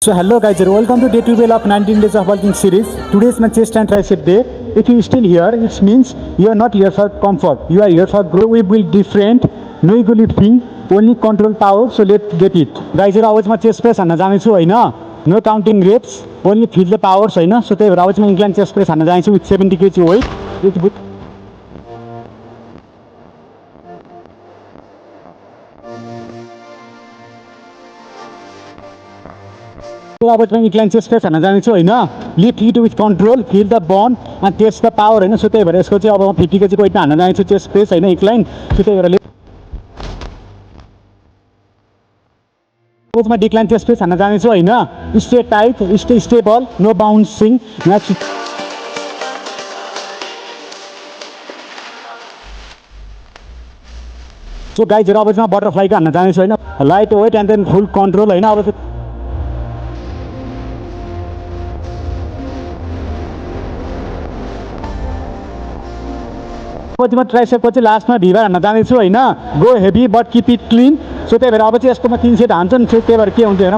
So hello guys, welcome to day 12 of 19 days of bulking series. Today is my chest and tricep day. If you still here, it means you are not here for comfort. You are here for grow. We will different, no ego lifting, only control power. So let's get it. Guys, always my chest press हान्न जानेछु हैन. No counting reps, only feel the powers हैन. So त्यही भएर always my incline chest press हान्न जानेछु with 70 kg weight. With अब चाहिँ incline chest press हान्न जानेछु हैन. Lift it with control, feel the bone and test the power हैन. सो त्यही भएर यसको चाहिँ अब म 50 kg weight हान्न जानेछु chest press हैन incline. सो त्यही भएर म डिक्लाइन chest press हान्न जानेछु हैन. Stay tight, stay stable, no bouncing. So guys, अब चाहिँ बटरफ्लाई हान्न जानेछु हैन. Light weight and then full control हैन. अब पछि म ट्राइसेप पछि लास्टमा भिभर हान्न जानेछु हैन. Go heavy but keep it clean. So त्यही भएर अब चाहिँ यसको म 3 सेट हान्छु नि. त्यही भएर के हुन्छ हैन.